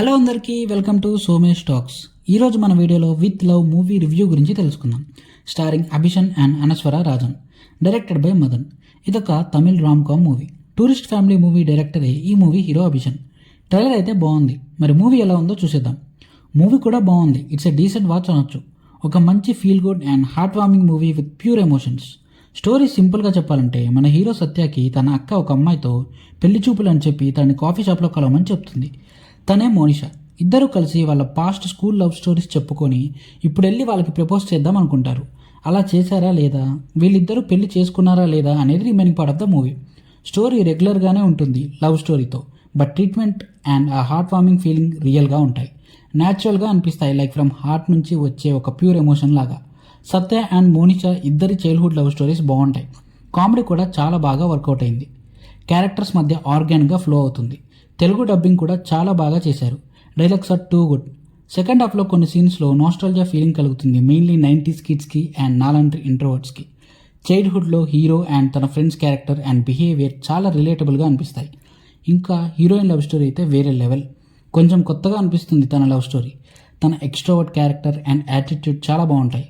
Hello అందరికీ, welcome to Somesh talks. ఈరోజు మన వీడియోలో విత్ లవ్ మూవీ రివ్యూ గురించి తెలుసుకుందాం. Starring Abishan and Anaswara Rajan, directed by Madan. ఇదొక Tamil rom com movie. Tourist family movie డైరెక్టరే ఈ మూవీ హీరో అభిషన్. ట్రైలర్ అయితే బాగుంది, మరి మూవీ ఎలా ఉందో చూసేద్దాం. మూవీ కూడా బాగుంది, ఇట్స్ ఎ డీసెంట్ వాచ్ అనొచ్చు. ఒక మంచి feel good and heart warming movie with pure emotions. Story సింపుల్గా చెప్పాలంటే, మన హీరో సత్యాకి తన అక్క ఒక అమ్మాయితో పెళ్లి చూపులు అని చెప్పి తనని కాఫీ షాప్లో కలవమని చెప్తుంది. తనే మోనిషా. ఇద్దరు కలిసి వాళ్ళ పాస్ట్ స్కూల్ లవ్ స్టోరీస్ చెప్పుకొని ఇప్పుడు వెళ్ళి వాళ్ళకి ప్రపోజ్ చేద్దాం అనుకుంటారు. అలా చేశారా లేదా, వీళ్ళిద్దరూ పెళ్లి చేసుకున్నారా లేదా అనేది remaining part of the movie. Story రెగ్యులర్గానే ఉంటుంది లవ్ స్టోరీతో, బట్ ట్రీట్మెంట్ అండ్ ఆ హార్ట్ వార్మింగ్ ఫీలింగ్ రియల్గా ఉంటాయి, న్యాచురల్గా అనిపిస్తాయి. లైక్ ఫ్రమ్ హార్ట్ నుంచి వచ్చే ఒక ప్యూర్ ఎమోషన్ లాగా. సత్య అండ్ మోనిషా ఇద్దరి చైల్డ్హుడ్ లవ్ స్టోరీస్ బాగుంటాయి. కామెడీ కూడా చాలా బాగా వర్కౌట్ అయింది. క్యారెక్టర్స్ మధ్య ఆర్గానిక్గా ఫ్లో అవుతుంది. తెలుగు డబ్బింగ్ కూడా చాలా బాగా చేశారు. Dialogues are too good. Second హాఫ్లో కొన్ని సీన్స్లో నాస్టాల్జియా ఫీలింగ్ కలుగుతుంది, మెయిన్లీ 90s కిడ్స్కి అండ్ నాలాంటి ఇంట్రోవర్ట్స్కి. చైల్డ్హుడ్లో హీరో అండ్ తన ఫ్రెండ్స్ క్యారెక్టర్ అండ్ బిహేవియర్ చాలా రిలేటబుల్గా అనిపిస్తాయి. ఇంకా హీరోయిన్ లవ్ స్టోరీ అయితే వేరే లెవెల్. కొంచెం కొత్తగా అనిపిస్తుంది తన లవ్ స్టోరీ. తన ఎక్స్ట్రోవర్ట్ క్యారెక్టర్ అండ్ యాటిట్యూడ్ చాలా బాగుంటాయి.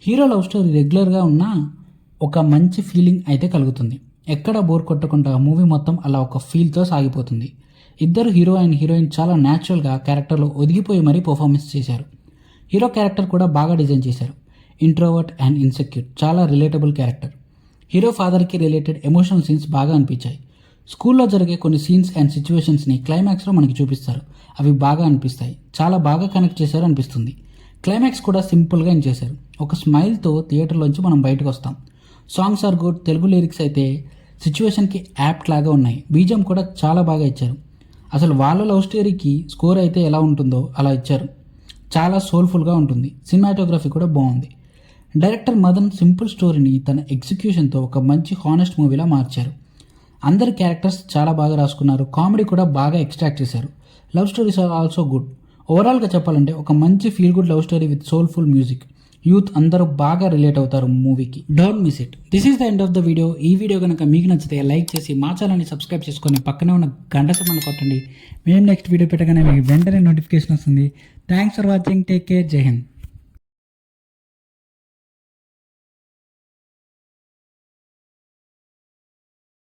హీరో లవ్ స్టోరీ రెగ్యులర్గా ఉన్నా ఒక మంచి ఫీలింగ్ అయితే కలుగుతుంది. ఎక్కడ బోర్ కొట్టకుండా మూవీ మొత్తం అలా ఒక ఫీల్తో సాగిపోతుంది. ఇద్దరు హీరో అండ్ హీరోయిన్ చాలా న్యాచురల్గా క్యారెక్టర్లో ఒదిగిపోయి మరీ పర్ఫార్మెన్స్ చేశారు. హీరో క్యారెక్టర్ కూడా బాగా డిజైన్ చేశారు. ఇంట్రోవర్ట్ అండ్ ఇన్సెక్యూర్, చాలా రిలేటబుల్ క్యారెక్టర్. హీరో ఫాదర్కి రిలేటెడ్ ఎమోషనల్ సీన్స్ బాగా అనిపించాయి. స్కూల్లో జరిగే కొన్ని సీన్స్ అండ్ సిచ్యువేషన్స్ని క్లైమాక్స్లో మనకి చూపిస్తారు. అవి బాగా అనిపిస్తాయి. చాలా బాగా కనెక్ట్ చేశారు అనిపిస్తుంది. క్లైమాక్స్ కూడా సింపుల్గా చేశారు. ఒక స్మైల్తో థియేటర్లోంచి మనం బయటకు వస్తాం. Songs are good. Telugu lyrics అయితే సిచ్యువేషన్కి యాప్ట్ లాగా ఉన్నాయి. బీజం కూడా చాలా బాగా ఇచ్చారు. అసలు వాళ్ళ లవ్ స్టోరీకి స్కోర్ అయితే ఎలా ఉంటుందో అలా ఇచ్చారు. చాలా సోల్ఫుల్గా ఉంటుంది. సినిమాటోగ్రఫీ కూడా బాగుంది. డైరెక్టర్ మదన్ సింపుల్ స్టోరీని తన ఎగ్జిక్యూషన్తో ఒక మంచి హానెస్ట్ మూవీలా మార్చారు. అందరి క్యారెక్టర్స్ చాలా బాగా రాసుకున్నారు. కామెడీ కూడా బాగా ఎక్స్ట్రాక్ట్ చేశారు. Love stories are also good. ఓవరాల్గా చెప్పాలంటే ఒక మంచి feel good love story with soulful music. Youth అందరూ బాగా రిలేట్ అవుతారు మూవీకి. Don't miss it. This is the end of the video. ఈ వీడియో కనుక మీకు నచ్చితే లైక్ చేసి మా ఛానల్ని సబ్స్క్రైబ్ చేసుకొని పక్కనే ఉన్న గంట సింబల్ కొట్టండి. మేము నెక్స్ట్ వీడియో పెట్టగానే మీకు వెంటనే నోటిఫికేషన్ వస్తుంది. Thanks for watching. Take care. జై హింద్.